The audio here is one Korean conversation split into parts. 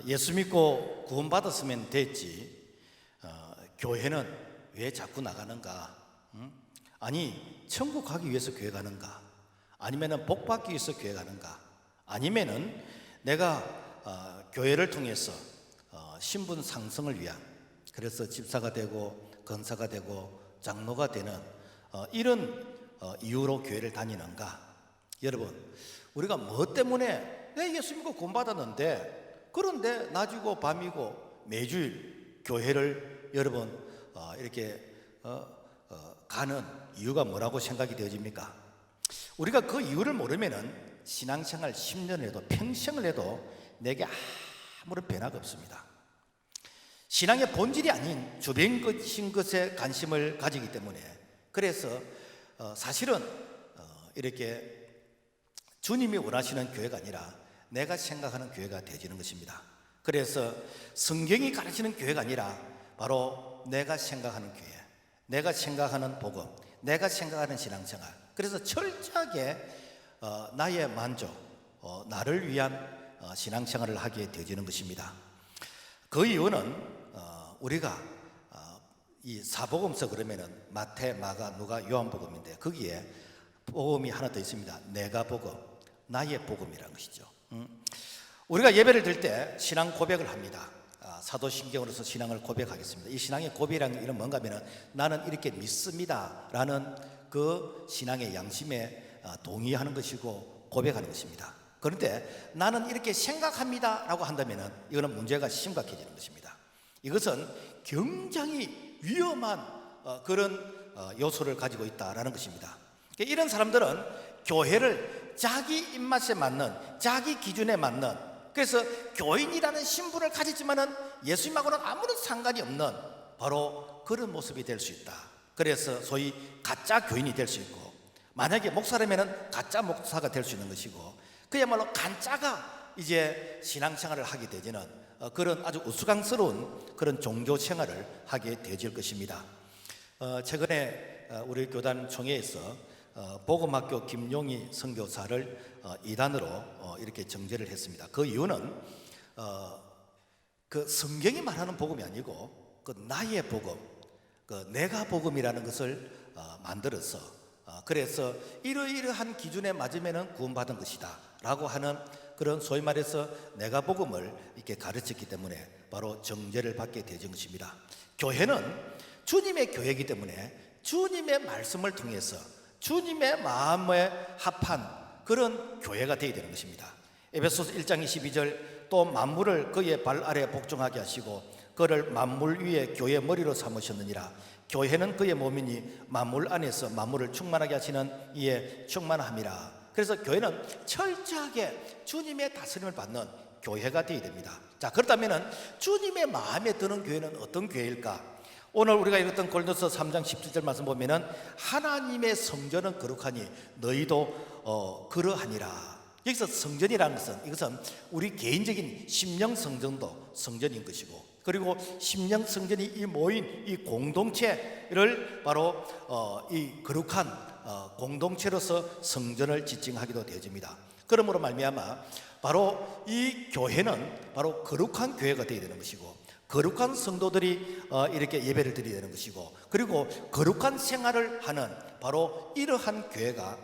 예수 믿고 구원받았으면 됐지, 교회는 왜 자꾸 나가는가? 아니, 천국 가기 위해서 교회 가는가? 아니면은 복 받기 위해서 교회 가는가? 아니면은 내가 교회를 통해서 신분 상승을 위한, 그래서 집사가 되고 권사가 되고 장로가 되는 이런 이유로 교회를 다니는가? 여러분, 우리가 뭐 때문에 내 예수 믿고 구원받았는데, 그런데 낮이고 밤이고 매주일 교회를 여러분 이렇게 가는 이유가 뭐라고 생각이 되어집니까? 우리가 그 이유를 모르면은 신앙생활 10년을 해도 평생을 해도 내게 아무런 변화가 없습니다. 신앙의 본질이 아닌 주변 것인 것에 관심을 가지기 때문에, 그래서 사실은 이렇게 주님이 원하시는 교회가 아니라 내가 생각하는 교회가 되어지는 것입니다. 그래서 성경이 가르치는 교회가 아니라 바로 내가 생각하는 교회, 내가 생각하는 복음, 내가 생각하는 신앙생활, 그래서 철저하게 나의 만족, 나를 위한 신앙생활을 하게 되어지는 것입니다. 그 이유는 우리가 이 사복음서 그러면은 마태, 마가, 누가, 요한복음인데 거기에 복음이 하나 더 있습니다. 내가 복음, 나의 복음이라는 것이죠. 우리가 예배를 드릴 때 신앙 고백을 합니다. 사도신경으로서 신앙을 고백하겠습니다. 이 신앙의 고백이라는 이런 뭔가 하면은 나는 이렇게 믿습니다 라는 그 신앙의 양심에 동의하는 것이고 고백하는 것입니다. 그런데 나는 이렇게 생각합니다 라고 한다면은 이거는 문제가 심각해지는 것입니다. 이것은 굉장히 위험한 그런 요소를 가지고 있다라는 것입니다. 이런 사람들은 교회를 자기 입맛에 맞는, 자기 기준에 맞는, 그래서 교인이라는 신분을 가지지만은 예수님하고는 아무런 상관이 없는 바로 그런 모습이 될 수 있다. 그래서 소위 가짜 교인이 될 수 있고, 만약에 목사라면은 가짜 목사가 될 수 있는 것이고, 그야말로 간짜가 이제 신앙생활을 하게 되지는 그런 아주 우스꽝스러운 그런 종교 생활을 하게 되질 것입니다. 최근에 우리 교단 총회에서 복음학교 김용희 선교사를 이단으로 이렇게 정죄를 했습니다. 그 이유는 그 성경이 말하는 복음이 아니고 그 나의 복음, 그 내가 복음이라는 것을 만들어서 그래서 이러이러한 기준에 맞으면은 구원받은 것이다 라고 하는 그런 소위 말해서 내가 복음을 이렇게 가르쳤기 때문에 바로 정죄를 받게 되는 것입니다. 교회는 주님의 교회이기 때문에 주님의 말씀을 통해서 주님의 마음에 합한 그런 교회가 되어야 되는 것입니다. 에베소서 1장 22절 또 만물을 그의 발 아래 복종하게 하시고 그를 만물 위에 교회 머리로 삼으셨느니라. 교회는 그의 몸이니 만물 안에서 만물을 충만하게 하시는 이에 충만함이라. 그래서 교회는 철저하게 주님의 다스림을 받는 교회가 되어야 됩니다. 자, 그렇다면 주님의 마음에 드는 교회는 어떤 교회일까? 오늘 우리가 읽었던 고린도서 3장 17절 말씀 보면은 하나님의 성전은 거룩하니 너희도 그러하니라. 여기서 성전이라는 것은 이것은 우리 개인적인 심령 성전도 성전인 것이고, 그리고 심령 성전이 이 모인 이 공동체를 바로 이 거룩한 공동체로서 성전을 지칭하기도 되어집니다. 그러므로 말미암아 바로 이 교회는 바로 거룩한 교회가 되어야 되는 것이고, 거룩한 성도들이 이렇게 예배를 드려야 되는 것이고, 그리고 거룩한 생활을 하는 바로 이러한 교회가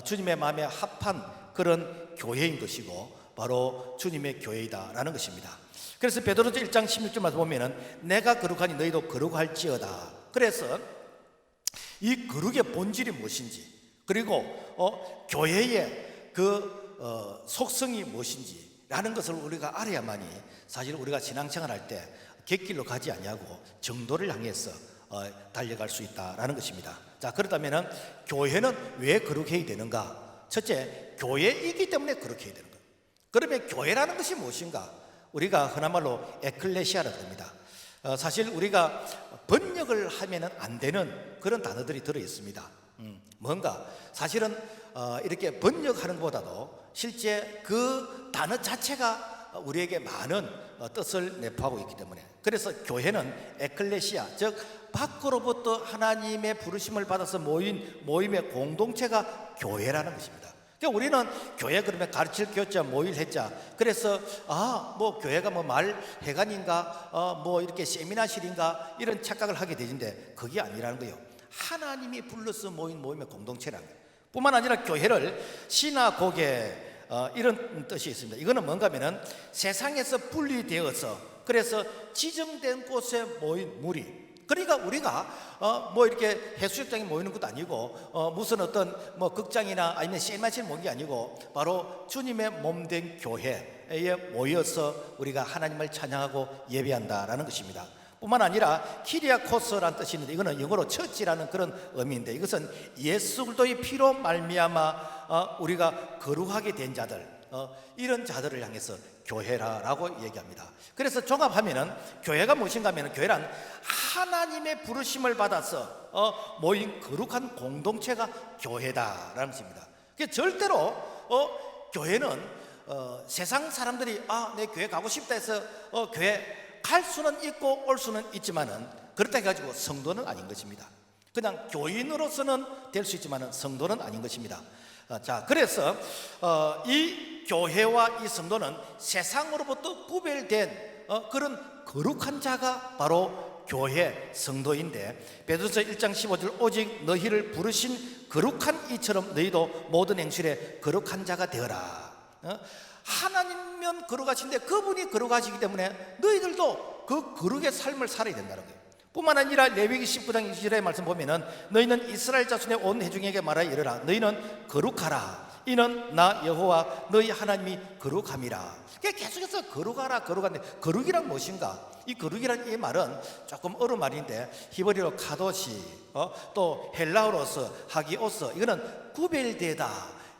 주님의 마음에 합한 그런 교회인 것이고 바로 주님의 교회이다라는 것입니다. 그래서 베드로서 1장 16절 말씀 보면은 내가 거룩하니 너희도 거룩할지어다. 그래서 이 거룩의 본질이 무엇인지, 그리고 교회의 그 속성이 무엇인지라는 것을 우리가 알아야만이 사실 우리가 신앙생활할 때 객길로 가지 아니하고 정도를 향해서 달려갈 수 있다라는 것입니다. 자, 그렇다면 교회는 왜 거룩해야 되는가? 첫째, 교회이기 때문에 거룩해야 되는 것. 그러면 교회라는 것이 무엇인가? 우리가 흔한 말로 에클레시아라고 합니다. 사실 우리가 번역을 하면 안 되는 그런 단어들이 들어있습니다. 뭔가 사실은 이렇게 번역하는 것보다도 실제 그 단어 자체가 우리에게 많은 뜻을 내포하고 있기 때문에, 그래서 교회는 에클레시아, 즉 밖으로부터 하나님의 부르심을 받아서 모인 모임의 공동체가 교회라는 것입니다. 그러니까 우리는 교회 그러면 가르칠 교자 모일 했자. 그래서 뭐 교회가 뭐 말회관인가 뭐 이렇게 세미나실인가 이런 착각을 하게 되는데 그게 아니라는 거예요. 하나님이 불러서 모인 모임의 공동체라는 거예요. 뿐만 아니라 교회를 시나고게 이런 뜻이 있습니다. 이거는 뭔가 하면은 세상에서 분리되어서 그래서 지정된 곳에 모인 무리. 그러니까 우리가 뭐 이렇게 해수욕장에 모이는 것도 아니고 무슨 어떤 뭐 극장이나 아니면 세마실 모이는 게 아니고 바로 주님의 몸된 교회에 모여서 우리가 하나님을 찬양하고 예배한다라는 것입니다. 뿐만 아니라 키리아코스라는 뜻이 있는데 이거는 영어로 처치라는 그런 의미인데 이것은 예수 그리스도의 피로 말미암아 우리가 거룩하게 된 자들 이런 자들을 향해서 교회라고 얘기합니다. 그래서 종합하면은 교회가 무엇인가 하면 교회란 하나님의 부르심을 받아서 모인 거룩한 공동체가 교회다라는 것입니다. 절대로 교회는 세상 사람들이 내 교회 가고 싶다 해서 교회 갈 수는 있고 올 수는 있지만은 그렇다 해가지고 성도는 아닌 것입니다. 그냥 교인으로서는 될 수 있지만은 성도는 아닌 것입니다. 자, 그래서 이 교회와 이 성도는 세상으로부터 구별된 그런 거룩한 자가 바로 교회 성도인데 베드로서 1장 15절 오직 너희를 부르신 거룩한 이처럼 너희도 모든 행실에 거룩한 자가 되어라. 하나님면 거룩하신데 그분이 거룩하시기 때문에 너희들도 그 거룩의 삶을 살아야 된다는 거예요. 뿐만 아니라 레위기 19장 20절의 말씀 보면은 너희는 이스라엘 자손의 온 회중에게 말하여 이르라 너희는 거룩하라 이는 나 여호와 너희 하나님이 거룩함이라. 계속해서 거룩하라 거룩한데 거룩이란 무엇인가? 이 거룩이란 이 말은 조금 어려운 말인데 히브리어로 카도시 또 헬라어로서 하기오스 이거는 구별되다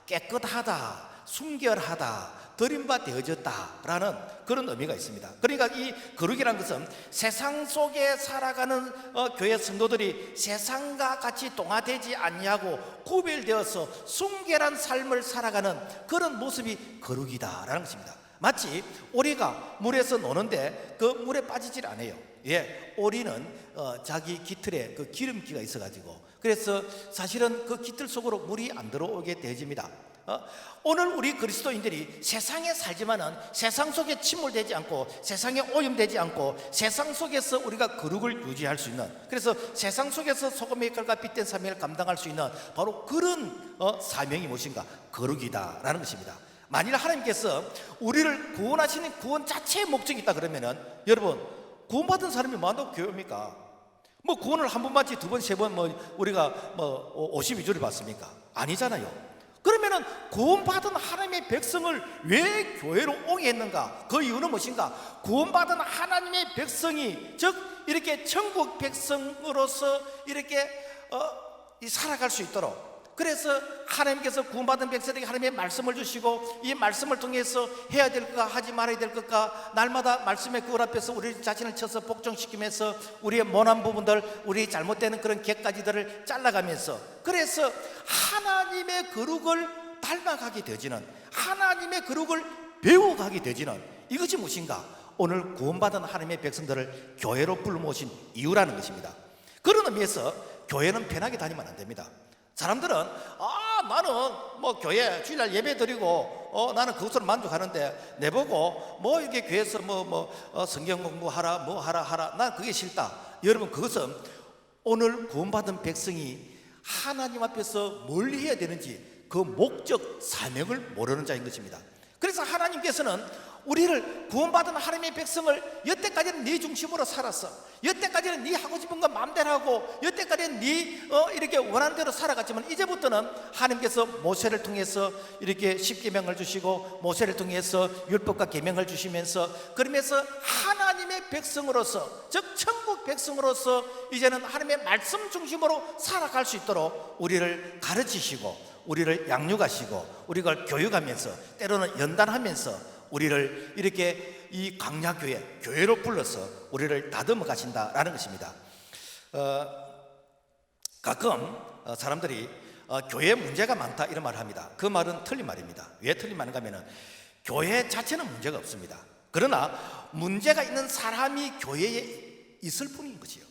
깨끗하다 순결하다 드림바 되어졌다라는 그런 의미가 있습니다. 그러니까 이 거룩이라는 것은 세상 속에 살아가는 교회 성도들이 세상과 같이 동화되지 아니하고 구별되어서 순결한 삶을 살아가는 그런 모습이 거룩이다라는 것입니다. 마치 오리가 물에서 노는데 그 물에 빠지질 않아요. 오리는 자기 깃털에 그 기름기가 있어가지고 그래서 사실은 그 깃털 속으로 물이 안 들어오게 되어집니다. 오늘 우리 그리스도인들이 세상에 살지만은 세상 속에 침몰되지 않고 세상에 오염되지 않고 세상 속에서 우리가 거룩을 유지할 수 있는 그래서 세상 속에서 소금의 역할과 빛된 사명을 감당할 수 있는 바로 그런 사명이 무엇인가? 거룩이다라는 것입니다. 만일 하나님께서 우리를 구원하시는 구원 자체의 목적이 있다 그러면은 여러분 구원받은 사람이 뭐한다고 교회입니까? 뭐 구원을 한 번 받지 두 번, 세 번 우리가 52조를 받습니까? 아니잖아요. 그러면은 구원받은 하나님의 백성을 왜 교회로 오게 했는가? 그 이유는 무엇인가? 구원받은 하나님의 백성이 즉 이렇게 천국 백성으로서 이렇게 살아갈 수 있도록 그래서 하나님께서 구원받은 백성에게 하나님의 말씀을 주시고 이 말씀을 통해서 해야 될 것과 하지 말아야 될 것과 날마다 말씀의 그울 앞에서 우리 자신을 쳐서 복종시키면서 우리의 모난 부분들 우리 잘못되는 그런 객가지들을 잘라가면서 그래서 하나님의 거룩을 닮아가게 되지는 하나님의 거룩을 배워가게 되지는 이것이 무엇인가? 오늘 구원받은 하나님의 백성들을 교회로 불러 모신 이유라는 것입니다. 그런 의미에서 교회는 편하게 다니면 안 됩니다. 사람들은 나는 뭐 교회 주일날 예배 드리고 나는 그것으로 만족하는데 내보고 뭐 이렇게 교회에서 성경 공부하라 뭐 하라 난 그게 싫다. 여러분 그것은 오늘 구원받은 백성이 하나님 앞에서 뭘 해야 되는지 그 목적 사명을 모르는 자인 것입니다. 그래서 하나님께서는 우리를 구원받은 하나님의 백성을 여태까지는 네 중심으로 살았어. 여태까지는 네 하고 싶은 거 마음대로 하고 여태까지는 네 이렇게 원하는 대로 살아갔지만 이제부터는 하나님께서 모세를 통해서 이렇게 십계명을 주시고 모세를 통해서 율법과 계명을 주시면서 그러면서 하나님의 백성으로서 즉 천국 백성으로서 이제는 하나님의 말씀 중심으로 살아갈 수 있도록 우리를 가르치시고 우리를 양육하시고 우리가 교육하면서 때로는 연단하면서 우리를 이렇게 이 강야교회 교회로 불러서 우리를 다듬어 가신다라는 것입니다. 가끔 사람들이 교회에 문제가 많다 이런 말을 합니다. 그 말은 틀린 말입니다. 왜 틀린 말인가 하면은 교회 자체는 문제가 없습니다. 그러나 문제가 있는 사람이 교회에 있을 뿐인 것이요.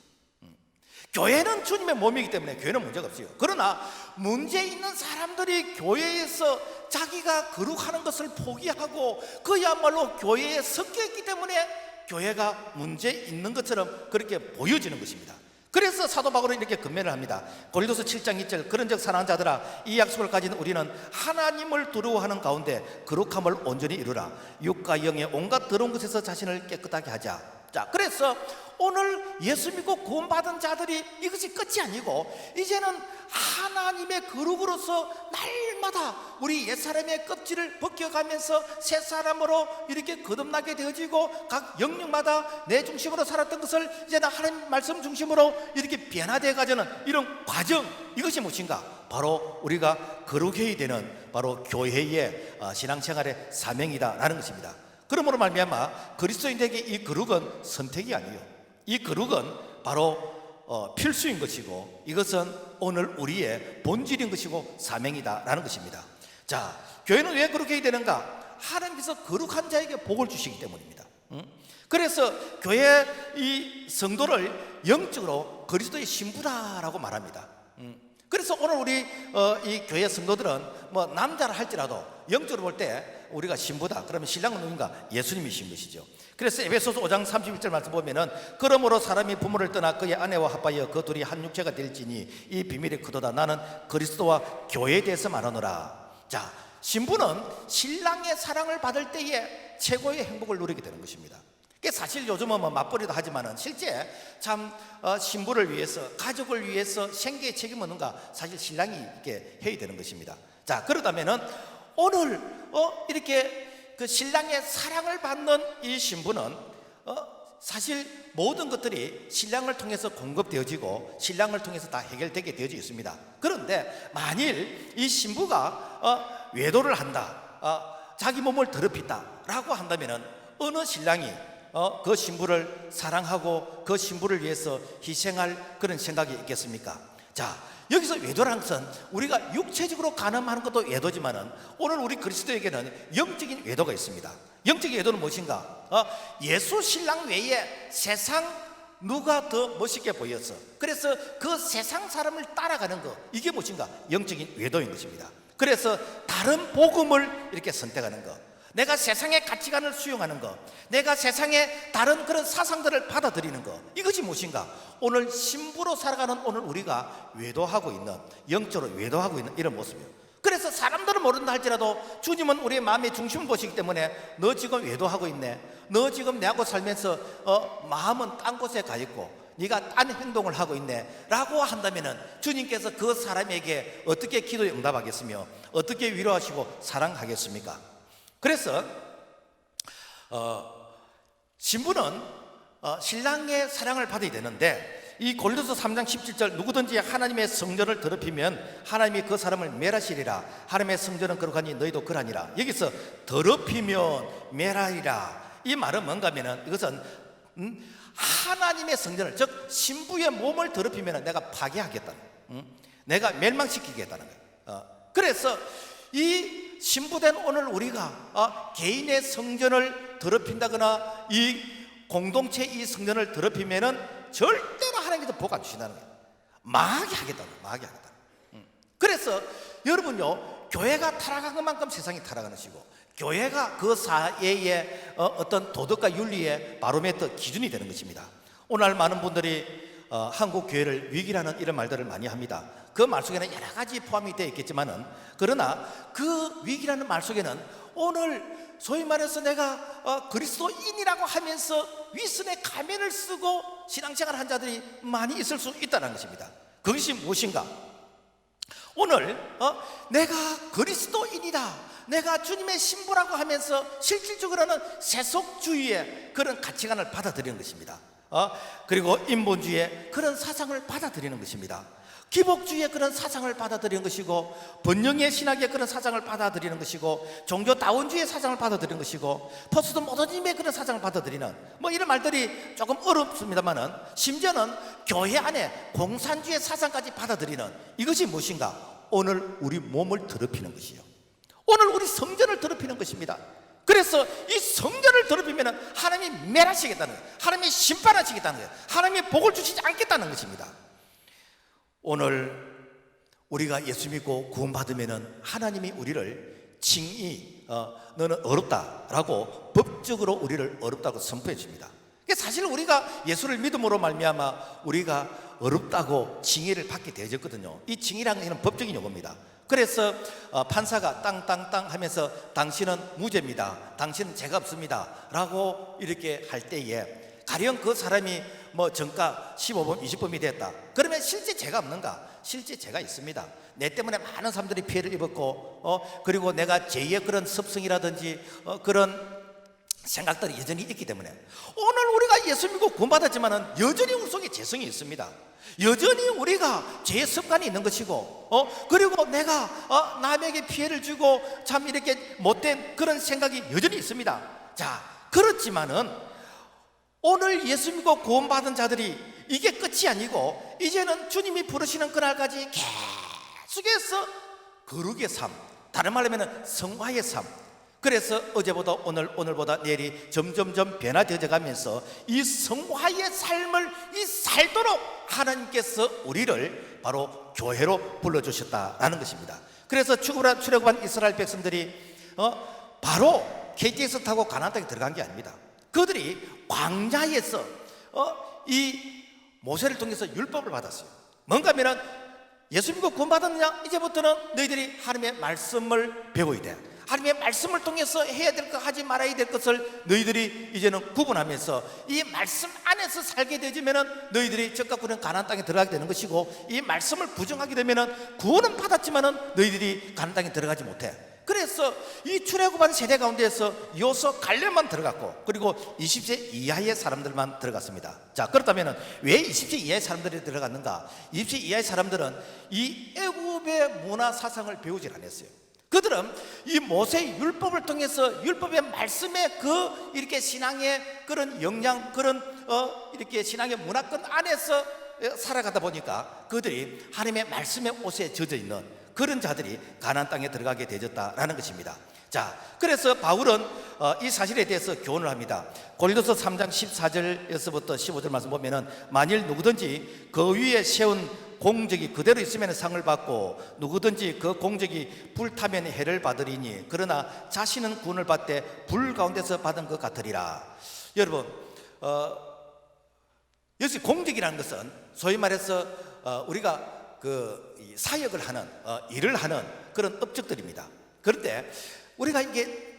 교회는 주님의 몸이기 때문에 교회는 문제가 없어요. 그러나 문제 있는 사람들이 교회에서 자기가 거룩하는 것을 포기하고 그야말로 교회에 섞여있기 때문에 교회가 문제 있는 것처럼 그렇게 보여지는 것입니다. 그래서 사도 바울은 이렇게 권면을 합니다. 고린도서 7장 2절, 그런즉 사랑하는 자들아, 이 약속을 가진 우리는 하나님을 두려워하는 가운데 거룩함을 온전히 이루라. 육과 영의 온갖 더러운 것에서 자신을 깨끗하게 하자. 자, 그래서 오늘 예수 믿고 구원받은 자들이 이것이 끝이 아니고 이제는 하나님의 거룩으로서 날마다 우리 옛사람의 껍질을 벗겨가면서 새 사람으로 이렇게 거듭나게 되어지고 각 영역마다 내 중심으로 살았던 것을 이제는 하나님 말씀 중심으로 이렇게 변화되어 가자는 이런 과정, 이것이 무엇인가? 바로 우리가 거룩해야 되는 바로 교회의 신앙생활의 사명이다라는 것입니다. 그러므로 말미암아 그리스도인에게 이 거룩은 선택이 아니에요. 이 거룩은 바로 필수인 것이고 이것은 오늘 우리의 본질인 것이고 사명이다라는 것입니다. 자, 교회는 왜 그렇게 해야 되는가? 하나님께서 거룩한 자에게 복을 주시기 때문입니다. 그래서 교회 이 성도를 영적으로 그리스도의 신부다라고 말합니다. 그래서 오늘 우리 이 교회 성도들은 뭐 남자를 할지라도 영적으로 볼 때 우리가 신부다. 그러면 신랑은 누군가? 예수님이신 것이죠. 그래서 에베소서 5장 31절 말씀 보면은 그러므로 사람이 부모를 떠나 그의 아내와 합하여 그 둘이 한 육체가 될지니 이 비밀이 크도다. 나는 그리스도와 교회에 대해서 말하노라. 자, 신부는 신랑의 사랑을 받을 때에 최고의 행복을 누리게 되는 것입니다. 사실 요즘은 뭐 맞벌이도 하지만은 실제 참 신부를 위해서, 가족을 위해서 생계에 책임 없는가? 사실 신랑이 이렇게 해야 되는 것입니다. 자, 그러다면은 오늘 이렇게 그 신랑의 사랑을 받는 이 신부는 사실 모든 것들이 신랑을 통해서 공급되어지고 신랑을 통해서 다 해결되게 되어져 있습니다. 그런데 만일 이 신부가 외도를 한다, 자기 몸을 더럽힌다라고 한다면은 어느 신랑이 그 신부를 사랑하고 그 신부를 위해서 희생할 그런 생각이 있겠습니까? 자, 여기서 외도라는 것은 우리가 육체적으로 가늠하는 것도 외도지만은 오늘 우리 그리스도에게는 영적인 외도가 있습니다. 영적인 외도는 무엇인가? 예수 신랑 외에 세상 누가 더 멋있게 보였어? 그래서 그 세상 사람을 따라가는 거, 이게 무엇인가? 영적인 외도인 것입니다. 그래서 다른 복음을 이렇게 선택하는 거, 내가 세상의 가치관을 수용하는 것, 내가 세상의 다른 그런 사상들을 받아들이는 것, 이것이 무엇인가? 오늘 신부로 살아가는 오늘 우리가 외도하고 있는, 영적으로 외도하고 있는 이런 모습이에요. 그래서 사람들은 모른다 할지라도 주님은 우리의 마음의 중심을 보시기 때문에 너 지금 외도하고 있네, 너 지금 내하고 살면서 마음은 딴 곳에 가 있고 네가 딴 행동을 하고 있네 라고 한다면 주님께서 그 사람에게 어떻게 기도에 응답하겠으며 어떻게 위로하시고 사랑하겠습니까? 그래서 신부는 신랑의 사랑을 받아야 되는데 이 고린도서 3장 17절 누구든지 하나님의 성전을 더럽히면 하나님이 그 사람을 멸하시리라. 하나님의 성전은 거룩하니 너희도 그러하니라. 여기서 더럽히면 멸하리라, 이 말은 뭔가 하면은 이것은 하나님의 성전을, 즉 신부의 몸을 더럽히면 내가 파괴하겠다는, 내가 멸망시키겠다는 거예요. 그래서 이 신부된 오늘 우리가 개인의 성전을 더럽힌다거나 이 공동체 이 성전을 더럽히면은 절대로 하나님께서 복 안 주신다는 거예요. 망하게 하겠다는 거예요. 망하게 하겠다는 거예요. 그래서 여러분요, 교회가 타락한 것만큼 세상이 타락하는 것이고 교회가 그 사회의 어떤 도덕과 윤리의 바로미터 기준이 되는 것입니다. 오늘 많은 분들이 한국 교회를 위기라는 이런 말들을 많이 합니다. 그 말 속에는 여러 가지 포함이 되어 있겠지만은, 그러나 그 위기라는 말 속에는 오늘 소위 말해서 내가 그리스도인이라고 하면서 위선의 가면을 쓰고 신앙생활을 한 자들이 많이 있을 수 있다는 것입니다. 그것이 무엇인가? 오늘 내가 그리스도인이다, 내가 주님의 신부라고 하면서 실질적으로는 세속주의의 그런 가치관을 받아들이는 것입니다. 그리고 인본주의의 그런 사상을 받아들이는 것입니다. 기복주의의 그런 사상을 받아들이는 것이고, 번영의 신학의 그런 사상을 받아들이는 것이고, 종교다원주의의 사상을 받아들이는 것이고, 포스트 모더니즘의 그런 사상을 받아들이는 뭐 이런 말들이 조금 어렵습니다만은, 심지어는 교회 안에 공산주의 사상까지 받아들이는 이것이 무엇인가? 오늘 우리 몸을 더럽히는 것이요, 오늘 우리 성전을 더럽히는 것입니다. 그래서 이 성전을 더럽히면 하나님이 멸하시겠다는 거예요. 하나님이 심판하시겠다는 거예요. 하나님이 복을 주시지 않겠다는 것입니다. 오늘 우리가 예수 믿고 구원받으면 하나님이 우리를 칭의, 너는 어렵다라고 법적으로 우리를 어렵다고 선포해 줍니다. 사실 우리가 예수를 믿음으로 말미암아 우리가 어렵다고 징의를 받게 되어졌거든요. 이 징의라는 법적인 용어입니다. 그래서 판사가 땅땅땅 하면서 당신은 무죄입니다, 당신은 죄가 없습니다 라고 이렇게 할 때에 가령 그 사람이 뭐 정가 15범 20범이 됐다 그러면 실제 죄가 없는가? 실제 죄가 있습니다. 내 때문에 많은 사람들이 피해를 입었고 그리고 내가 제2의 그런 습성이라든지 그런 생각들이 여전히 있기 때문에 오늘 우리가 예수 믿고 구원받았지만은 여전히 우리 속에 죄성이 있습니다. 여전히 우리가 죄의 습관이 있는 것이고 그리고 내가 남에게 피해를 주고 참 이렇게 못된 그런 생각이 여전히 있습니다. 자, 그렇지만은 오늘 예수 믿고 구원받은 자들이 이게 끝이 아니고 이제는 주님이 부르시는 그날까지 계속해서 거룩의 삶, 다른 말로 하면 성화의 삶, 그래서 어제보다 오늘보다 내일이 점점점 변화되어 가면서 이 성화의 삶을 살도록 하나님께서 우리를 바로 교회로 불러주셨다라는 것입니다. 그래서 출애굽한 이스라엘 백성들이 바로 KTX 타고 가나안 땅에 들어간 게 아닙니다. 그들이 광야에서 이 모세를 통해서 율법을 받았어요. 뭔가 하면은 예수 믿고 구원받았느냐? 이제부터는 너희들이 하나님의 말씀을 배워야 돼. 하나님의 말씀을 통해서 해야 될 것, 하지 말아야 될 것을 너희들이 이제는 구분하면서 이 말씀 안에서 살게 되지면은 너희들이 적과 구는 가나안 땅에 들어가게 되는 것이고, 이 말씀을 부정하게 되면은 구원은 받았지만은 너희들이 가나안 땅에 들어가지 못해. 그래서 이 출애굽한 세대 가운데에서 요소 갈렙만 들어갔고, 그리고 20세 이하의 사람들만 들어갔습니다. 자, 그렇다면 왜 20세 이하의 사람들이 들어갔는가? 20세 이하의 사람들은 이 애굽의 문화 사상을 배우질 않았어요. 그들은 이 모세의 율법을 통해서 율법의 말씀의 이렇게 신앙의 그런 영향, 그런 이렇게 신앙의 문화권 안에서 살아가다 보니까 그들이 하나님의 말씀의 옷에 젖어 있는 그런 자들이 가나안 땅에 들어가게 되었다라는 것입니다. 자, 그래서 바울은 이 사실에 대해서 교훈을 합니다. 고린도서 3장 14절에서부터 15절 말씀 보면은, 만일 누구든지 그 위에 세운 공적이 그대로 있으면 상을 받고 누구든지 그 공적이 불타면 해를 받으리니, 그러나 자신은 구원을 받되 불 가운데서 받은 것 같으리라. 여러분, 여기서 공적이라는 것은 소위 말해서 우리가 사역을 하는, 일을 하는 그런 업적들입니다. 그런데 우리가 이게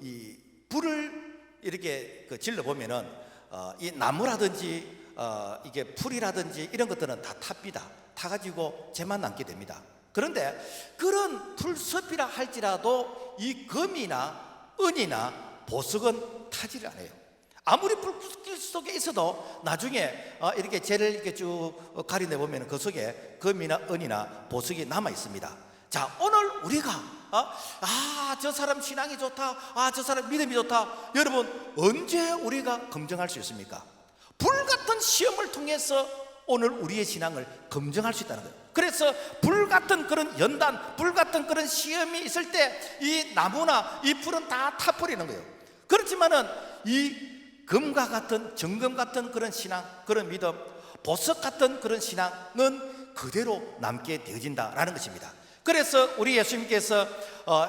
이 불을 이렇게 질러 보면은 이 나무라든지 이게 풀이라든지 이런 것들은 다 탑니다. 타가지고 재만 남게 됩니다. 그런데 그런 풀숲이라 할지라도 이 금이나 은이나 보석은 타지를 않아요. 아무리 불길 속에 있어도 나중에 이렇게 재를 이렇게 쭉 가려내 보면 그 속에 금이나 은이나 보석이 남아 있습니다. 자, 오늘 우리가 저 사람 신앙이 좋다, 저 사람 믿음이 좋다, 여러분 언제 우리가 검증할 수 있습니까? 불같은 시험을 통해서 오늘 우리의 신앙을 검증할 수 있다는 거예요. 그래서 불같은 그런 연단, 불같은 그런 시험이 있을 때 이 나무나 이 풀은 다 타버리는 거예요. 그렇지만은 이 금과 같은, 정금 같은 그런 신앙, 그런 믿음, 보석 같은 그런 신앙은 그대로 남게 되어진다라는 것입니다. 그래서 우리 예수님께서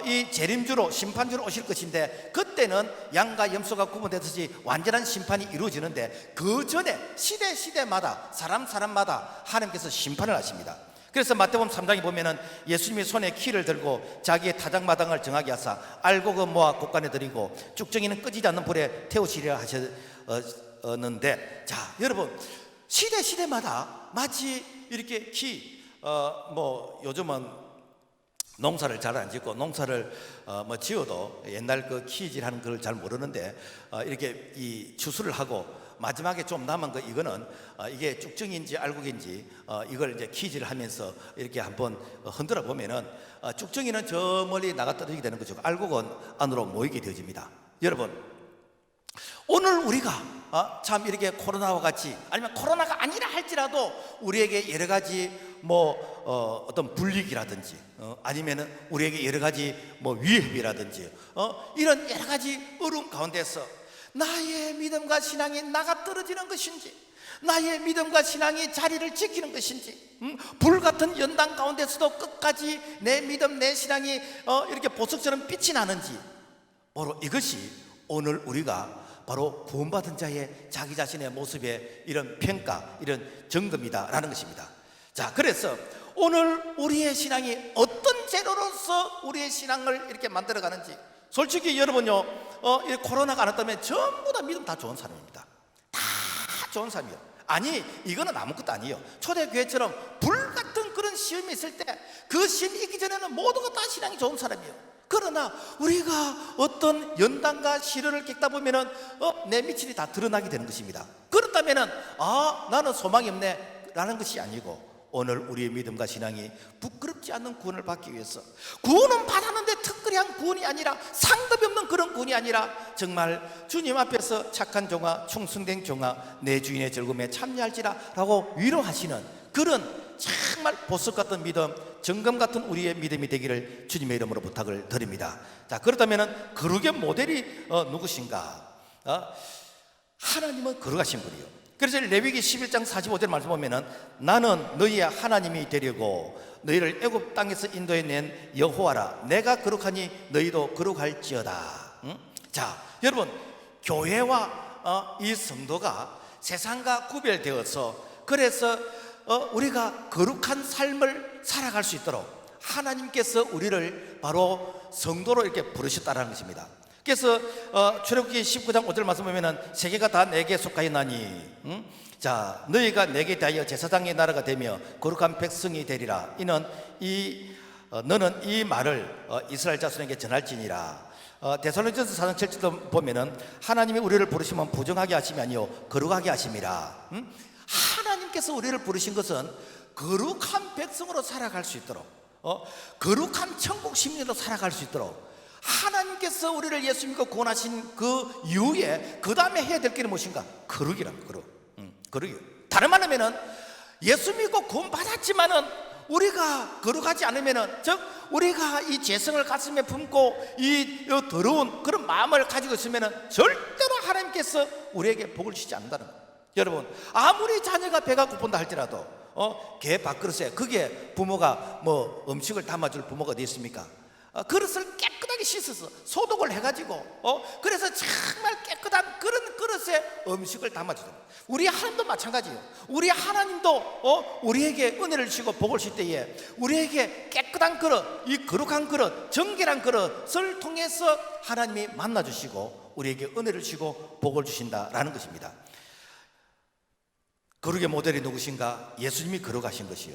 이 재림주로, 심판주로 오실 것인데, 그때는 양과 염소가 구분되듯이 완전한 심판이 이루어지는데, 그 전에 시대마다 사람마다 하나님께서 심판을 하십니다. 그래서 마태복음 3장에 보면은 예수님이 손에 키를 들고 자기의 타작마당을 정하게 하사 알곡은 모아 곳간에 들이고 쭉정이는 끄지지 않는 불에 태우시리라 하셨는데, 자, 여러분, 시대마다 마치 이렇게 요즘은 농사를 잘 안 짓고 농사를 지어도 옛날 키질하는 걸 잘 모르는데, 이렇게 이 추수를 하고 마지막에 좀 남은 거, 이거는 이게 쭉정인지 알곡인지 이걸 이제 키질을 하면서 이렇게 한번 흔들어 보면은 쭉정이는 저 멀리 나가 떨어지게 되는 거죠. 알곡은 안으로 모이게 되어집니다. 여러분, 오늘 우리가 참 이렇게 코로나와 같이, 아니면 코로나가 아니라 할지라도 우리에게 여러 가지 어떤 불리기라든지 아니면은 우리에게 여러 가지 위협이라든지 이런 여러 가지 어려움 가운데서 나의 믿음과 신앙이 나가 떨어지는 것인지, 나의 믿음과 신앙이 자리를 지키는 것인지, 불같은 연단 가운데서도 끝까지 내 믿음, 내 신앙이 이렇게 보석처럼 빛이 나는지, 바로 이것이 오늘 우리가 바로 구원받은 자의 자기 자신의 모습의 이런 평가, 이런 점검이다라는 것입니다. 자, 그래서 오늘 우리의 신앙이 어떤 재료로서 우리의 신앙을 이렇게 만들어가는지, 솔직히 여러분요, 이 코로나가 안 왔다면 전부 다 믿음 다 좋은 사람입니다. 다 좋은 사람이요. 아니, 이거는 아무것도 아니에요. 초대교회처럼 불같은 그런 시험이 있을 때 그 시험이 있기 전에는 모두가 다 신앙이 좋은 사람이에요. 그러나 우리가 어떤 연단과 시련을 겪다 보면은 내 밑이 다 드러나게 되는 것입니다. 그렇다면은 나는 소망이 없네 라는 것이 아니고, 오늘 우리의 믿음과 신앙이 부끄럽지 않는 구원을 받기 위해서, 구원은 받았는데 특별한 구원이 아니라, 상급이 없는 그런 구원이 아니라, 정말 주님 앞에서 착한 종아, 충성된 종아, 내 주인의 즐거움에 참여할지라 라고 위로하시는 그런 정말 보석 같은 믿음, 정금 같은 우리의 믿음이 되기를 주님의 이름으로 부탁을 드립니다. 자, 그렇다면 거룩의 모델이 누구신가? 하나님은 거룩하신 분이요. 그래서 레위기 11장 45절 말씀 보면은, 나는 너희의 하나님이 되려고 너희를 애굽 땅에서 인도해낸 여호와라. 내가 거룩하니 너희도 거룩할지어다. 자, 여러분, 교회와 이 성도가 세상과 구별되어서, 그래서 우리가 거룩한 삶을 살아갈 수 있도록 하나님께서 우리를 바로 성도로 이렇게 부르셨다는 것입니다. 그래서 출애굽기 19장 5절 말씀 보면은, 세계가 다 내게 속하였나니 자, 너희가 내게 대하여 제사장의 나라가 되며 거룩한 백성이 되리라. 이는 너는 이 말을 이스라엘 자손에게 전할지니라. 데살로니가서 4장 7절 보면은, 하나님이 우리를 부르시면 부정하게 하심이 아니요 거룩하게 하심이라. 하나님께서 우리를 부르신 것은 거룩한 백성으로 살아갈 수 있도록, 거룩한 천국 시민으로 살아갈 수 있도록, 하나님께서 우리를 예수 믿고 구원하신 그 이후에 그 다음에 해야 될 길은 무엇인가? 거룩이란 거룩이요. 다른 말로 하면은, 예수 믿고 구원 받았지만은 우리가 거룩하지 않으면은, 즉 우리가 이 죄성을 가슴에 품고 이 더러운 그런 마음을 가지고 있으면은 절대로 하나님께서 우리에게 복을 주시지 않는다는 거예요. 여러분, 아무리 자녀가 배가 고픈다 할지라도 개 밥그릇에 그게 부모가 뭐 음식을 담아줄 부모가 어디 있습니까? 그릇을 깨끗하게 씻어서 소독을 해가지고 그래서 정말 깨끗한 그런 그릇에 음식을 담아주죠. 우리 하나님도 마찬가지예요. 우리 하나님도 우리에게 은혜를 주시고 복을 주실 때에 우리에게 깨끗한 그릇, 이 거룩한 그릇, 정결한 그릇을 통해서 하나님이 만나주시고 우리에게 은혜를 주시고 복을 주신다라는 것입니다. 거룩의 모델이 누구신가? 예수님이 거룩하신 것이요.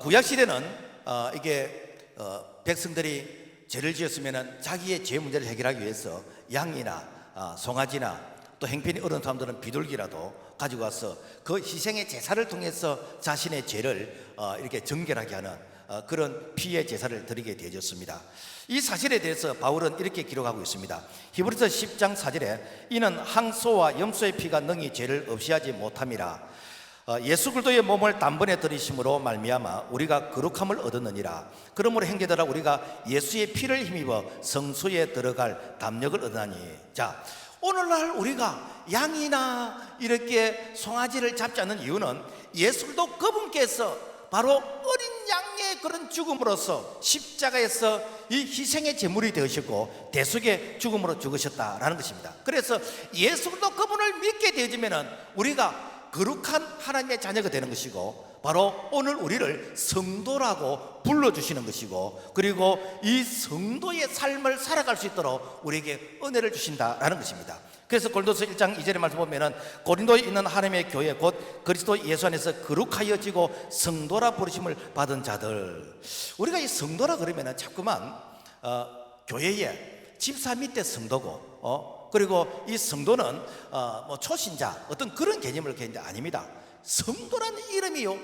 구약시대는 이게 백성들이 죄를 지었으면 자기의 죄 문제를 해결하기 위해서 양이나 송아지나 또 행편이 어려운 사람들은 비둘기라도 가지고 와서 그 희생의 제사를 통해서 자신의 죄를 이렇게 정결하게 하는 그런 피의 제사를 드리게 되어졌습니다. 이 사실에 대해서 바울은 이렇게 기록하고 있습니다. 히브리서 10장 4절에, 이는 항소와 염소의 피가 능히 죄를 없이하지 못함이라. 예수 그리스도의 몸을 단번에 들이심으로 말미암아 우리가 거룩함을 얻었느니라. 그러므로 형제들아, 우리가 예수의 피를 힘입어 성소에 들어갈 담력을 얻으나니. 자, 오늘날 우리가 양이나 이렇게 송아지를 잡지 않는 이유는 예수 그리스도 그분께서 바로 어린 양의 그런 죽음으로써 십자가에서 이 희생의 제물이 되으시고 대속의 죽음으로 죽으셨다라는 것입니다. 그래서 예수 그리스도 그분을 믿게 되어지면은 우리가 거룩한 하나님의 자녀가 되는 것이고, 바로 오늘 우리를 성도라고 불러주시는 것이고, 그리고 이 성도의 삶을 살아갈 수 있도록 우리에게 은혜를 주신다라는 것입니다. 그래서 고린도서 1장 2절의 말씀 보면은, 고린도에 있는 하나님의 교회 곧 그리스도 예수 안에서 거룩하여지고 성도라 부르심을 받은 자들. 우리가 이 성도라 그러면은 자꾸만 교회에 집사 밑에 성도고 그리고 이 성도는 뭐 초신자 어떤 그런 개념을 갖는데 아닙니다. 성도라는 이름이요,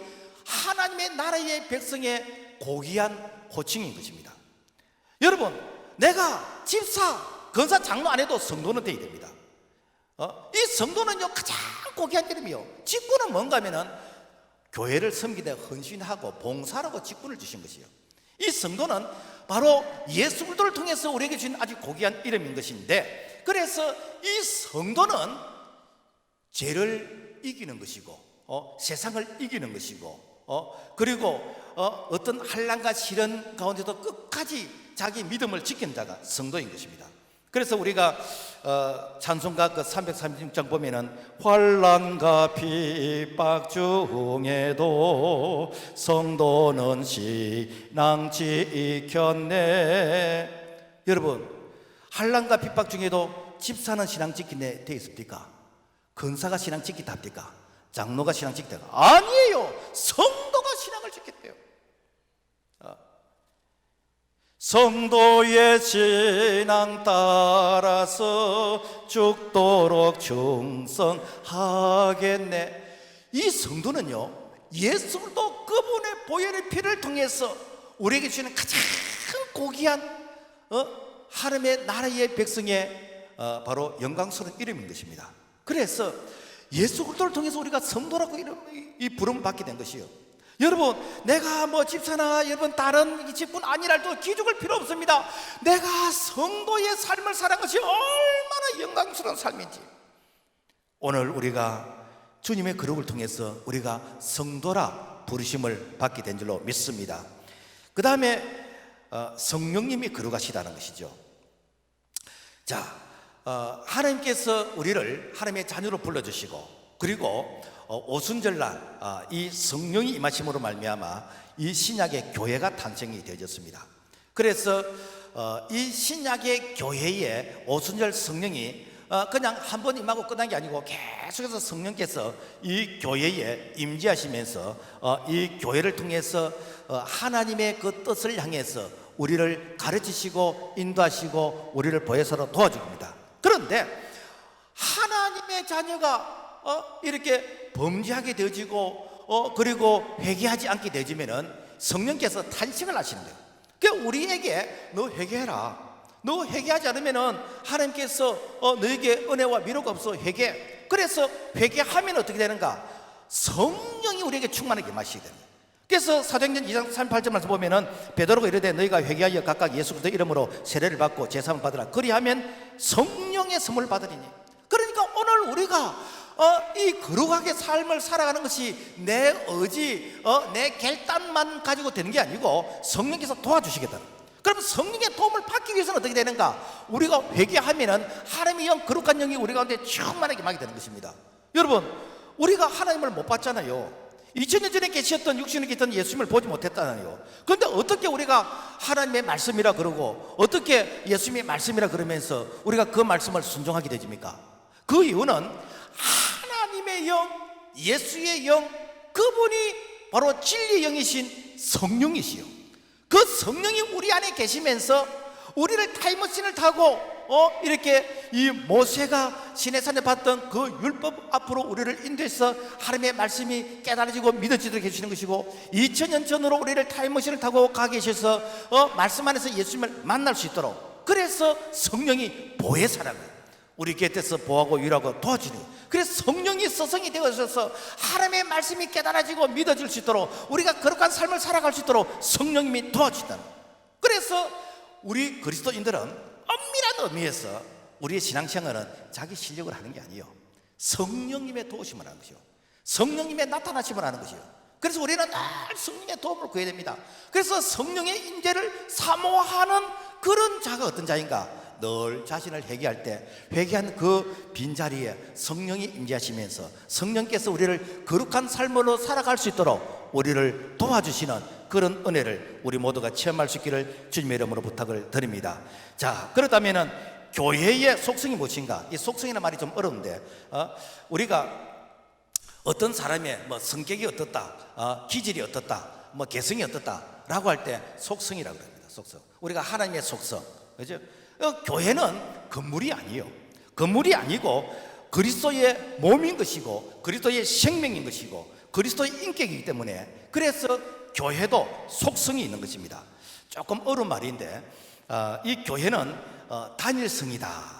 하나님의 나라의 백성의 고귀한 호칭인 것입니다. 여러분, 내가 집사, 권사, 장로 안 해도 성도는 돼야 됩니다. 이 성도는요 가장 고귀한 이름이요. 직분은 뭔가 하면은 교회를 섬기되 헌신하고 봉사하고 직분을 주신 것이요. 이 성도는 바로 예수 그리스도를 통해서 우리에게 주신 아주 고귀한 이름인 것인데, 그래서 이 성도는 죄를 이기는 것이고 세상을 이기는 것이고 그리고 어떤 환난과 시련 가운데도 끝까지 자기 믿음을 지킨 자가 성도인 것입니다. 그래서 우리가 찬송가 그 336장 보면은 환난과 핍박 중에도 성도는 신앙 지켰네. 여러분, 환난과 핍박 중에도 집사는 신앙 지키네 되어 있습니까? 근사가 신앙 지키답니까? 장로가 신앙 지키다? 아니에요. 성도가 신앙을 지켰대요. 성도의 신앙 따라서 죽도록 충성하겠네. 이 성도는요, 예수 그리스도 그분의 보혈의 피를 통해서 우리에게 주는 가장 고귀한 하나님의 나라의 백성의 바로 영광스러운 이름인 것입니다. 그래서 예수 그리스도를 통해서 우리가 성도라고 이 부름을 받게 된 것이요. 여러분, 내가 뭐 집사나 여러분 다른 직분 아니랄도 기죽을 필요 없습니다. 내가 성도의 삶을 살아간 것이 얼마나 영광스러운 삶인지 오늘 우리가 주님의 거룩을 통해서 우리가 성도라 부르심을 받게 된 줄로 믿습니다. 그 다음에 성령님이 거룩하시다는 것이죠. 자, 하나님께서 우리를 하나님의 자녀로 불러주시고 그리고 오순절날 이 성령이 임하심으로 말미암아 이 신약의 교회가 탄생이 되어졌습니다. 그래서 이 신약의 교회에 오순절 성령이 그냥 한 번 임하고 끝난 게 아니고 계속해서 성령께서 이 교회에 임재하시면서 이 교회를 통해서 하나님의 그 뜻을 향해서 우리를 가르치시고 인도하시고 우리를 보혜사로 도와줍니다. 그런데 하나님의 자녀가 이렇게 범죄하게 되어지고 그리고 회개하지 않게 되어지면은 성령께서 탄식을 하시는 거예요. 그러니까 우리에게 너 회개해라. 너 회개하지 않으면은 하나님께서 너에게 은혜와 위로가 없어. 회개. 그래서 회개하면 어떻게 되는가? 성령이 우리에게 충만하게 마시게 됩니다. 그래서 사도행전 2장 38절 말씀 보면은 베드로가 이르되 너희가 회개하여 각각 예수 그리스도 이름으로 세례를 받고 제사함을 받으라. 그리하면 성령의 선물을 받으리니. 그러니까 오늘 우리가 이 거룩하게 삶을 살아가는 것이 내 의지, 내 결단만 가지고 되는 게 아니고 성령께서 도와주시겠다. 그럼 성령의 도움을 받기 위해서는 어떻게 되는가? 우리가 회개하면은 하나님의 영, 거룩한 영이 우리 가운데 충만하게 임하게 되는 것입니다. 여러분, 우리가 하나님을 못 봤잖아요. 2000년 전에 계셨던 육신에 계셨던 예수님을 보지 못했잖아요. 그런데 어떻게 우리가 하나님의 말씀이라 그러고 어떻게 예수님의 말씀이라 그러면서 우리가 그 말씀을 순종하게 되집니까? 그 이유는 하나님의 영, 예수의 영, 그분이 바로 진리의 영이신 성령이시요. 그 성령이 우리 안에 계시면서 우리를 타임머신을 타고 이렇게 이 모세가 시내산에 봤던 그 율법 앞으로 우리를 인도해서 하나님의 말씀이 깨달아지고 믿어지도록 해주시는 것이고 2000년 전으로 우리를 타임머신을 타고 가 계셔서 말씀 안에서 예수님을 만날 수 있도록 그래서 성령이 보혜사라고요. 우리 곁에서 보호하고 위로하고 도와주는. 그래서 성령이 서성이 되어서 하나님의 말씀이 깨달아지고 믿어질 수 있도록 우리가 거룩한 삶을 살아갈 수 있도록 성령님이 도와주시다. 그래서 우리 그리스도인들은 엄밀한 의미에서 우리의 신앙생활은 자기 실력을 하는 게 아니에요. 성령님의 도우심을 하는 것이요. 성령님의 나타나심을 하는 것이요. 그래서 우리는 늘 성령의 도움을 구해야 됩니다. 그래서 성령의 임재를 사모하는 그런 자가 어떤 자인가? 늘 자신을 회개할 때 회개한 그 빈자리에 성령이 임재하시면서 성령께서 우리를 거룩한 삶으로 살아갈 수 있도록 우리를 도와주시는 그런 은혜를 우리 모두가 체험할 수 있기를 주님의 이름으로 부탁을 드립니다. 자, 그렇다면은 교회의 속성이 무엇인가? 이 속성이라는 말이 좀 어려운데 우리가 어떤 사람의 뭐 성격이 어떻다, 기질이 어떻다, 뭐 개성이 어떻다 라고 할 때 속성이라고 합니다. 속성. 우리가 하나님의 속성, 그죠? 교회는 건물이 아니에요. 건물이 아니고 그리스도의 몸인 것이고 그리스도의 생명인 것이고 그리스도의 인격이기 때문에 그래서 교회도 속성이 있는 것입니다. 조금 어려운 말인데 이 교회는 단일성이다.